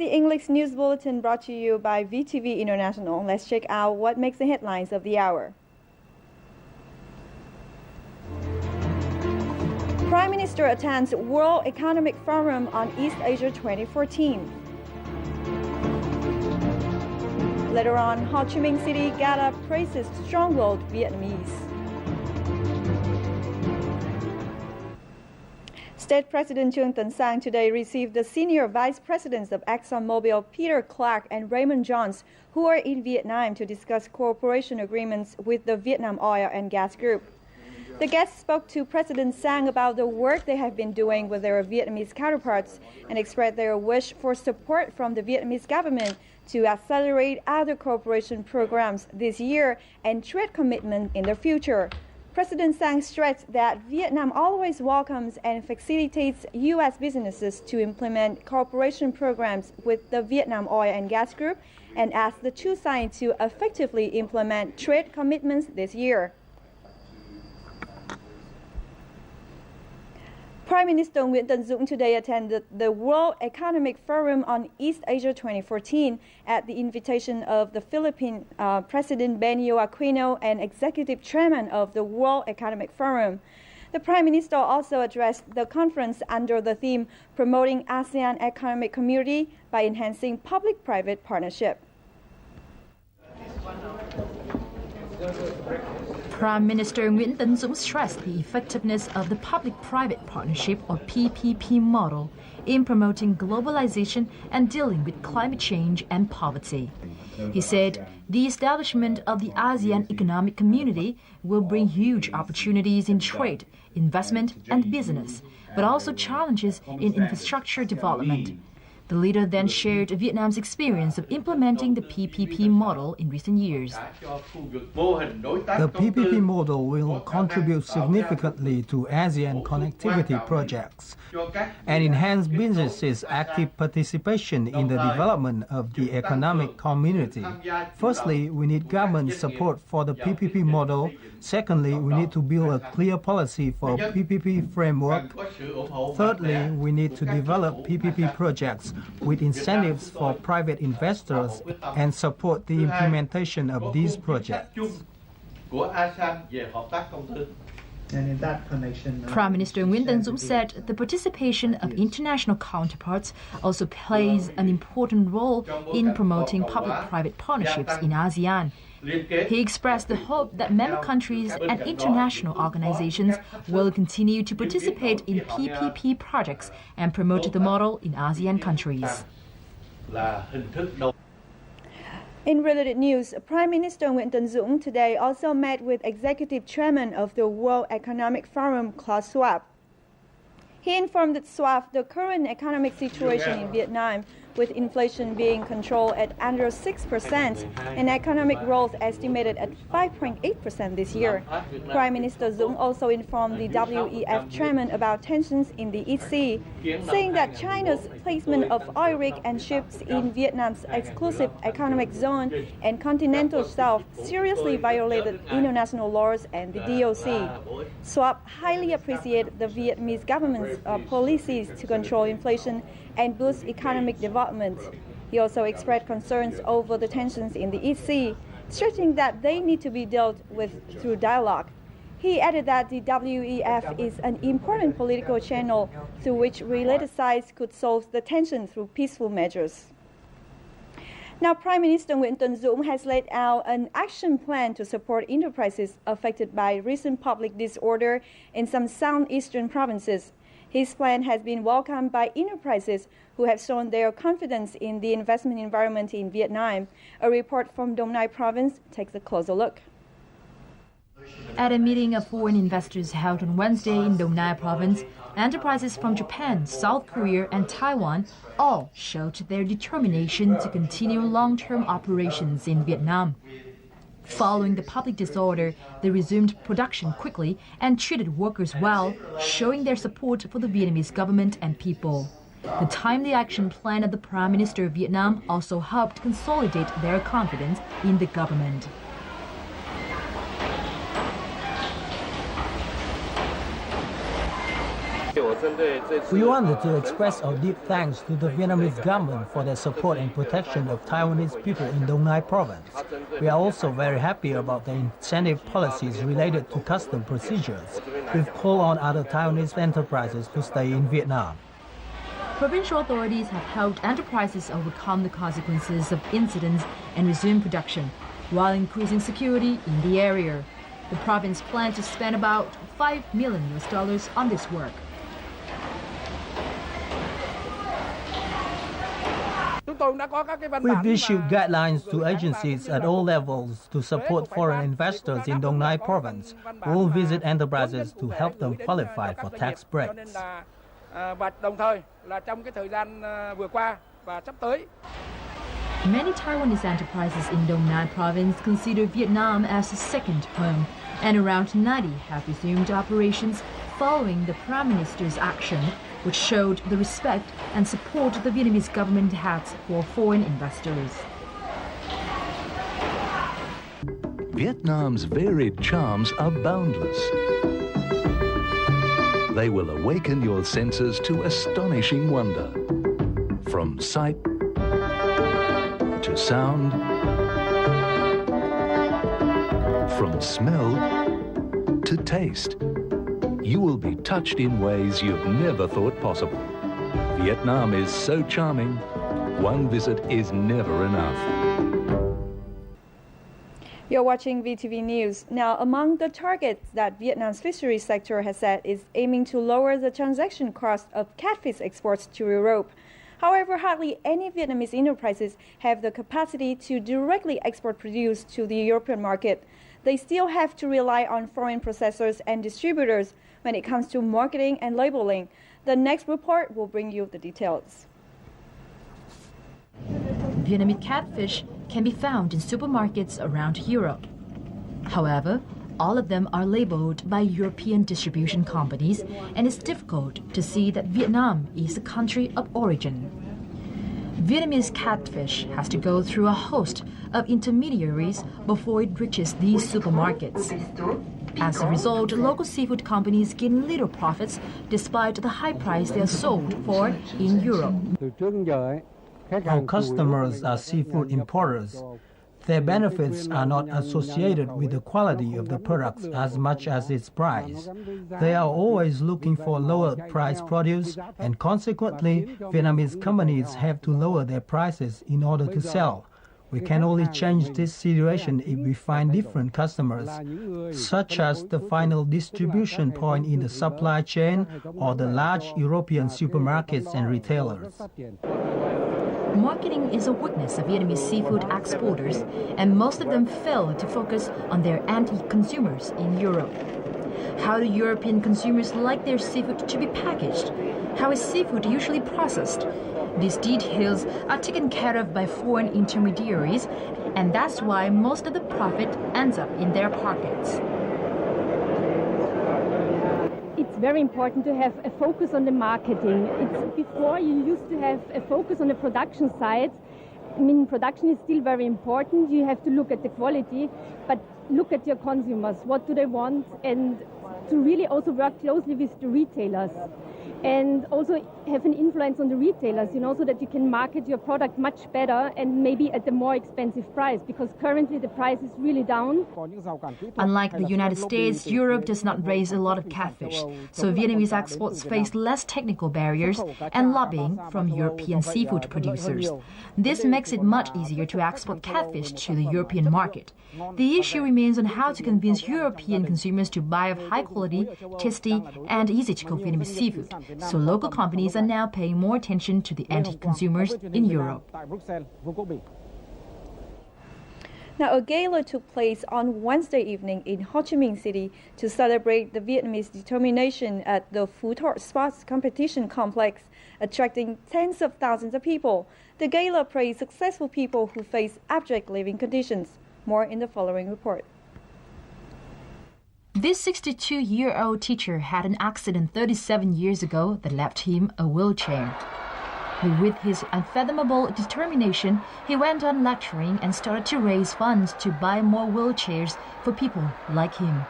the English News Bulletin brought to you by VTV International. Let's check out what makes the headlines of the hour. Prime Minister attends World Economic Forum on East Asia 2014. Later on, Ho Chi Minh City Gala praises strong-willed Vietnamese. State President Trương Tấn Sang today received the senior vice presidents of ExxonMobil, Peter Clark and Raymond Jones, who are in Vietnam to discuss cooperation agreements with the Vietnam Oil and Gas Group. The guests spoke to President Sang about the work they have been doing with their Vietnamese counterparts and expressed their wish for support from the Vietnamese government to accelerate other cooperation programs this year and trade commitment in the future. President Sang stressed that Vietnam always welcomes and facilitates U.S. businesses to implement cooperation programs with the Vietnam Oil and Gas Group and asked the two sides to effectively implement trade commitments this year. Prime Minister Nguyễn Tấn Dũng today attended the World Economic Forum on East Asia 2014 at the invitation of the Philippine President Benigno Aquino and Executive Chairman of the World Economic Forum. The Prime Minister also addressed the conference under the theme Promoting ASEAN Economic Community by Enhancing Public-Private Partnership. Prime Minister Nguyễn Tấn Dũng stressed the effectiveness of the Public-Private Partnership, or PPP model, in promoting globalization and dealing with climate change and poverty. He said the establishment of the ASEAN Economic Community will bring huge opportunities in trade, investment, and business, but also challenges in infrastructure development. The leader then shared Vietnam's experience of implementing the PPP model in recent years. The PPP model will contribute significantly to ASEAN connectivity projects and enhance businesses' active participation in the development of the economic community. Firstly, we need government support for the PPP model. Secondly, we need to build a clear policy for PPP framework. Thirdly, we need to develop PPP projects with incentives for private investors and support the implementation of these projects. And in that connection, Prime Minister Nguyễn Tấn Dũng said the participation of international counterparts also plays an important role in promoting public-private partnerships in ASEAN. He expressed the hope that member countries and international organizations will continue to participate in PPP projects and promote the model in ASEAN countries. In related news, Prime Minister Nguyễn Tấn Dũng today also met with Executive Chairman of the World Economic Forum, Klaus Schwab. He informed Schwab the current economic situation in Vietnam, with inflation being controlled at under 6% and economic growth estimated at 5.8% this year. Prime Minister Dũng also informed the WEF chairman about tensions in the East Sea, saying that China's placement of oil rigs and ships in Vietnam's exclusive economic zone and continental shelf seriously violated international laws and the DOC. Schwab highly appreciated the Vietnamese government's policies to control inflation and boost economic development. He also expressed concerns over the tensions in the East Sea, stressing that they need to be dealt with through dialogue. He added that the WEF is an important political channel through which related sides could solve the tension through peaceful measures. Now, Prime Minister Nguyễn Tấn Dũng has laid out an action plan to support enterprises affected by recent public disorder in some southeastern provinces. His plan has been welcomed by enterprises who have shown their confidence in the investment environment in Vietnam. A report from Dong Nai province takes a closer look. At a meeting of foreign investors held on Wednesday in Dong Nai province, enterprises from Japan, South Korea, and Taiwan all showed their determination to continue long-term operations in Vietnam. Following the public disorder, they resumed production quickly and treated workers well, showing their support for the Vietnamese government and people. The timely action plan of the Prime Minister of Vietnam also helped consolidate their confidence in the government. We wanted to express our deep thanks to the Vietnamese government for their support and protection of Taiwanese people in Dong Nai province. We are also very happy about the incentive policies related to custom procedures. We've called on other Taiwanese enterprises to stay in Vietnam. Provincial authorities have helped enterprises overcome the consequences of incidents and resume production, while increasing security in the area. The province plans to spend about $5 million on this work. We've issued guidelines to agencies at all levels to support foreign investors in Dong Nai province. We'll visit enterprises to help them qualify for tax breaks. Many Taiwanese enterprises in Dong Nai province consider Vietnam as a second home, and around 90 have resumed operations following the Prime Minister's action, which showed the respect and support the Vietnamese government has for foreign investors. Vietnam's varied charms are boundless. They will awaken your senses to astonishing wonder. From sight to sound, from smell to taste, you will be touched in ways you've never thought possible. Vietnam is so charming, one visit is never enough. You're watching VTV News. Now, among the targets that Vietnam's fisheries sector has set is aiming to lower the transaction cost of catfish exports to Europe. However, hardly any Vietnamese enterprises have the capacity to directly export produce to the European market. They still have to rely on foreign processors and distributors when it comes to marketing and labeling. The next report will bring you the details. Vietnamese catfish can be found in supermarkets around Europe. However, all of them are labeled by European distribution companies, and it's difficult to see that Vietnam is a country of origin. Vietnamese catfish has to go through a host of intermediaries before it reaches these supermarkets. As a result, local seafood companies gain little profits despite the high price they are sold for in Europe. Our customers are seafood importers. Their benefits are not associated with the quality of the products as much as its price. They are always looking for lower price produce, and consequently, Vietnamese companies have to lower their prices in order to sell. We can only change this situation if we find different customers, such as the final distribution point in the supply chain or the large European supermarkets and retailers. Marketing is a weakness of Vietnamese seafood exporters, and most of them fail to focus on their anti-consumers in Europe. How do European consumers like their seafood to be packaged? How is seafood usually processed? These details are taken care of by foreign intermediaries, and that's why most of the profit ends up in their pockets. It's very important to have a focus on the marketing. Before you used to have a focus on the production side. I mean, production is still very important. You have to look at the quality, but look at your consumers. What do they want? And to really also work closely with the retailers. And also have an influence on the retailers, so that you can market your product much better and maybe at a more expensive price, because currently the price is really down. Unlike the United States, Europe does not raise a lot of catfish, so Vietnamese exports face less technical barriers and lobbying from European seafood producers. This makes it much easier to export catfish to the European market. The issue remains on how to convince European consumers to buy of high quality, tasty, and easy-to-cook Vietnamese seafood. So local companies are now paying more attention to the anti-consumers in Europe. Now, a gala took place on Wednesday evening in Ho Chi Minh City to celebrate the Vietnamese determination at the Phu Thor Sports Competition Complex, attracting tens of thousands of people. The gala praised successful people who face abject living conditions. More in the following report. This 62-year-old teacher had an accident 37 years ago that left him a wheelchair. With his unfathomable determination, he went on lecturing and started to raise funds to buy more wheelchairs for people like him.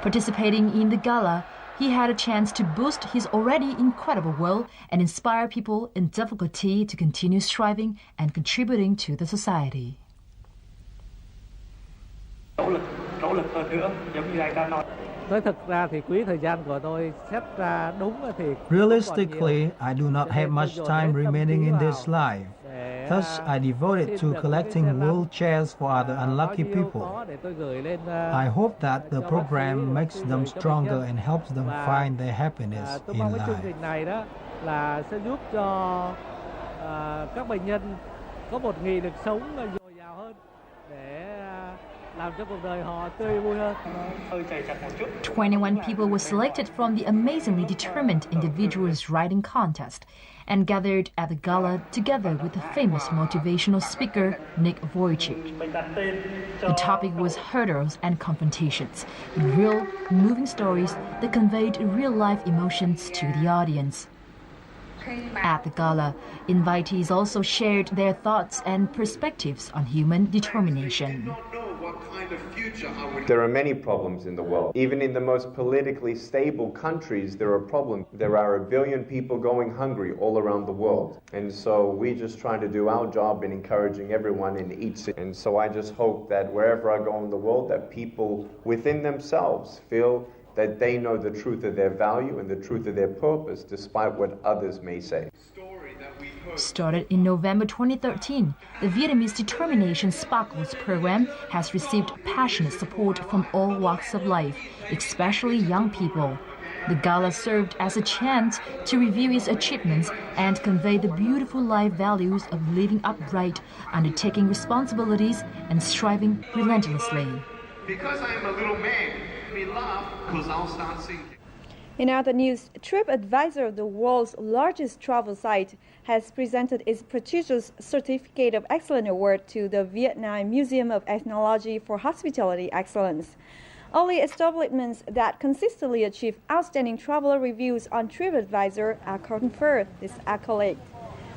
Participating in the gala, he had a chance to boost his already incredible will and inspire people in difficulty to continue striving and contributing to the society. Nỗ lực hơn nữa, giống như anh đã nói. Nói thực ra thì quý thời gian của tôi xét ra đúng thì Realistically, I do not have much time remaining in this life. Thus, I devote it to collecting wheelchairs for other unlucky people. I hope that the program makes them stronger and helps them find their happiness in life. Chương trình này đó là sẽ giúp cho các bệnh nhân có một nghị lực sống dồi dào hơn để làm cho cuộc đời họ tươi vui hơn. 21 people were selected from the amazingly determined individuals writing contest and gathered at the gala together with the famous motivational speaker Nick Vujicic. The topic was hurdles and confrontations, with real, moving stories that conveyed real-life emotions to the audience. At the gala, invitees also shared their thoughts and perspectives on human determination. There are many problems in the world. Even in the most politically stable countries, there are problems. There are 1 billion people going hungry all around the world. And so we just try to do our job in encouraging everyone in each city. And so I just hope that wherever I go in the world, that people within themselves feel that they know the truth of their value and the truth of their purpose, despite what others may say. Started in November 2013, the Vietnamese Determination Sparkles program has received passionate support from all walks of life, especially young people. The gala served as a chance to review its achievements and convey the beautiful life values of living upright, undertaking responsibilities, and striving relentlessly. Because I am a little man, we laugh because I'll start singing. In other news, TripAdvisor, the world's largest travel site, has presented its prestigious Certificate of Excellence Award to the Vietnam Museum of Ethnology for Hospitality Excellence. Only establishments that consistently achieve outstanding traveler reviews on TripAdvisor are conferred this accolade.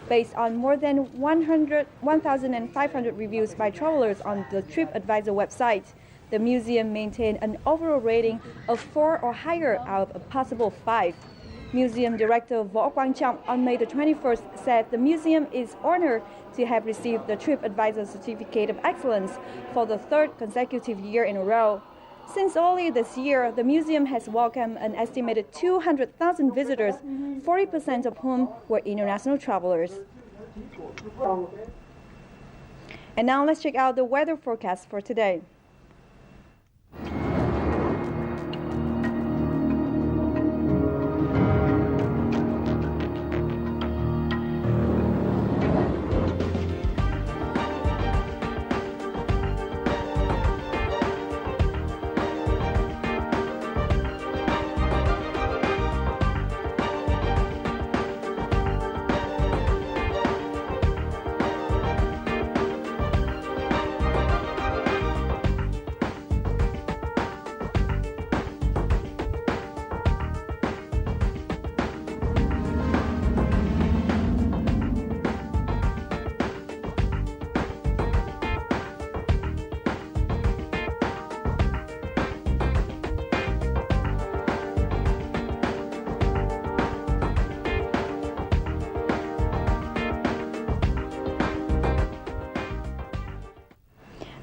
Based on more than 1,500 reviews by travelers on the TripAdvisor website, the museum maintained an overall rating of 4 or higher out of a possible 5. Museum Director Võ Quang Trọng on May the 21st said the museum is honored to have received the TripAdvisor Certificate of Excellence for the 3rd consecutive year in a row. Since early this year, the museum has welcomed an estimated 200,000 visitors, 40% of whom were international travelers. And now let's check out the weather forecast for today.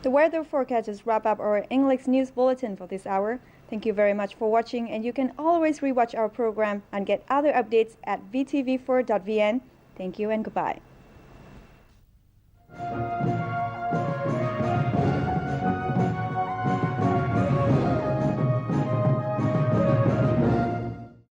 The weather forecast just wrap up our English news bulletin for this hour. Thank you very much for watching, and you can always rewatch our program and get other updates at vtv4.vn. Thank you and goodbye.